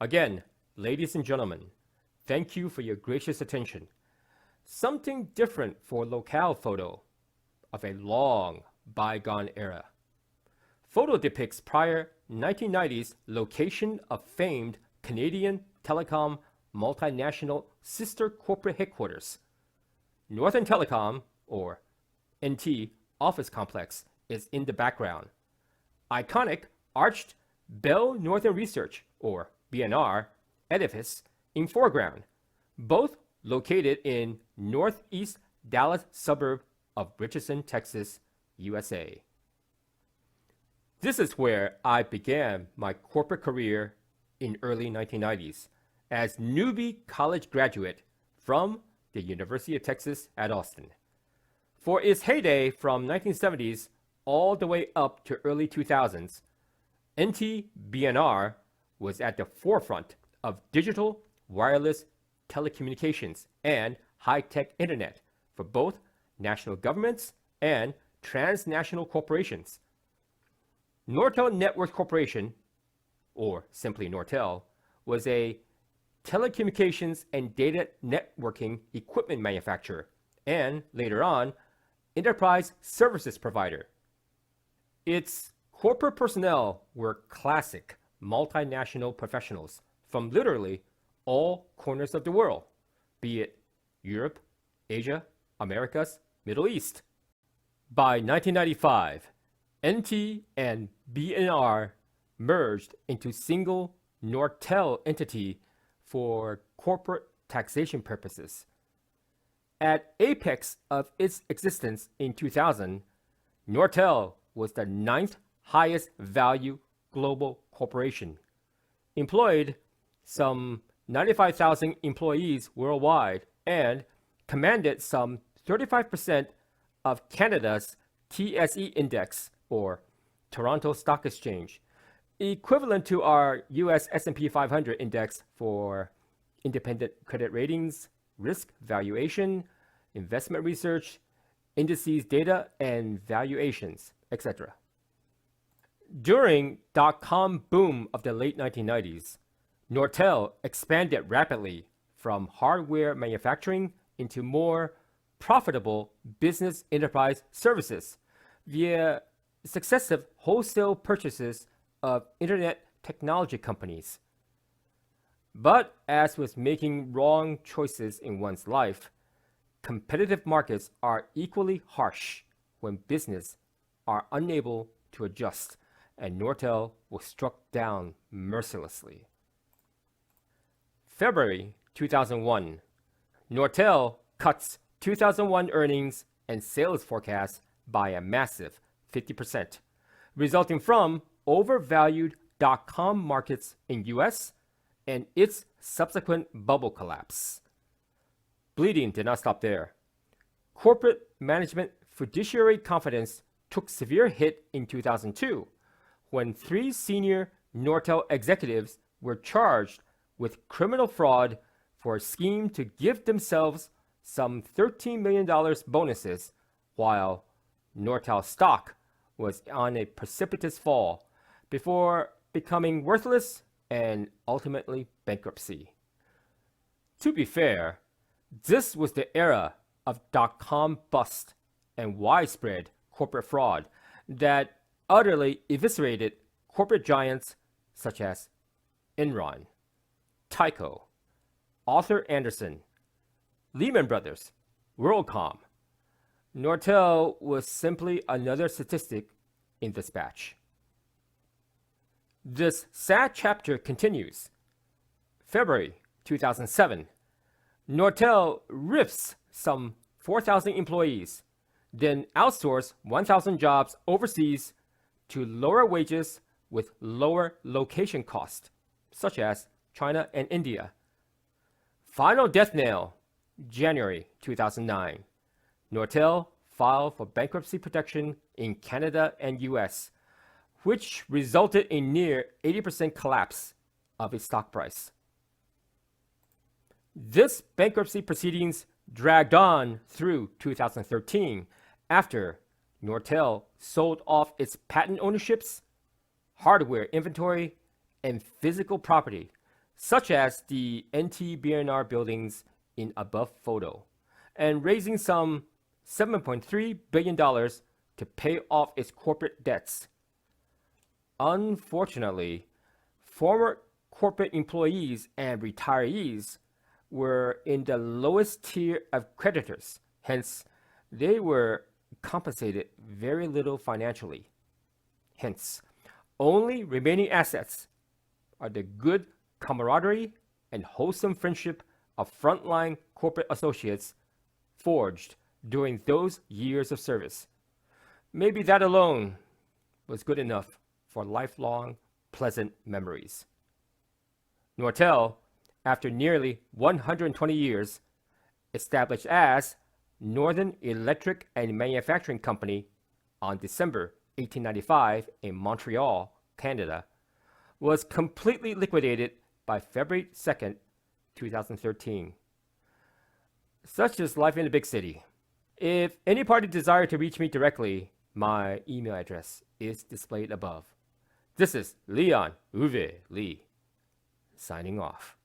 Again, ladies and gentlemen, thank you for your gracious attention. Something different for locale photo of a long bygone era. Photo depicts prior 1990s location of famed Canadian telecom multinational sister corporate headquarters. Northern Telecom, or NT, office complex is in the background. Iconic arched Bell Northern Research, or BNR, edifice in foreground, both located in northeast Dallas suburb of Richardson, Texas, USA. This is where I began my corporate career in early 1990s as newbie college graduate from the University of Texas at Austin. For its heyday from 1970s all the way up to early 2000s, NT-BNR was at the forefront of digital wireless telecommunications and high-tech internet for both national governments and transnational corporations. Nortel Networks Corporation, or simply Nortel, was a telecommunications and data networking equipment manufacturer and, later on, enterprise services provider. Its corporate personnel were classic multinational professionals from literally all corners of the world, be it Europe, Asia, Americas, Middle East. By 1995, NT and BNR merged into single Nortel entity for corporate taxation purposes. At apex of its existence in 2000, Nortel was the 9th highest value global corporation, employed some 95,000 employees worldwide, and commanded some 35% of Canada's TSE index, or Toronto Stock Exchange, equivalent to our US S&P 500 index for independent credit ratings, risk valuation, investment research, indices data and valuations, etc. During dot-com boom of the late 1990s, Nortel expanded rapidly from hardware manufacturing into more profitable business enterprise services via successive wholesale purchases of internet technology companies. But as with making wrong choices in one's life, competitive markets are equally harsh when business are unable to adjust, and Nortel was struck down mercilessly. February 2001, Nortel cuts 2001 earnings and sales forecasts by a massive 50%, resulting from overvalued dot-com markets in US and its subsequent bubble collapse. Bleeding did not stop there. Corporate management fiduciary confidence took severe hit in 2002 when 3 senior Nortel executives were charged with criminal fraud for a scheme to give themselves some $13 million bonuses while Nortel stock was on a precipitous fall before becoming worthless and ultimately bankruptcy. To be fair, this was the era of dot-com bust and widespread corporate fraud that utterly eviscerated corporate giants such as Enron, Tyco, Arthur Andersen, Lehman Brothers, WorldCom. Nortel was simply another statistic in this batch. This sad chapter continues. February 2007, Nortel rips some 4,000 employees, then outsource 1,000 jobs overseas to lower wages with lower location cost, such as China and India. Final death nail, January 2009. Nortel filed for bankruptcy protection in Canada and US, which resulted in near 80% collapse of its stock price. This bankruptcy proceedings dragged on through 2013 after Nortel sold off its patent ownerships, hardware inventory, and physical property, such as the NT-BNR buildings in above photo, and raising some $7.3 billion to pay off its corporate debts. Unfortunately, former corporate employees and retirees were in the lowest tier of creditors, hence, they were compensated very little financially. Hence, only remaining assets are the good camaraderie and wholesome friendship of frontline corporate associates forged during those years of service. Maybe that alone was good enough for lifelong pleasant memories. Nortel, after nearly 120 years, established as Northern Electric and Manufacturing Company on December 1895 in Montreal, Canada, was completely liquidated by February 2nd, 2013. Such is life in a big city. If any party desire to reach me directly, my email address is displayed above. This is Leon Uwe Lee, signing off.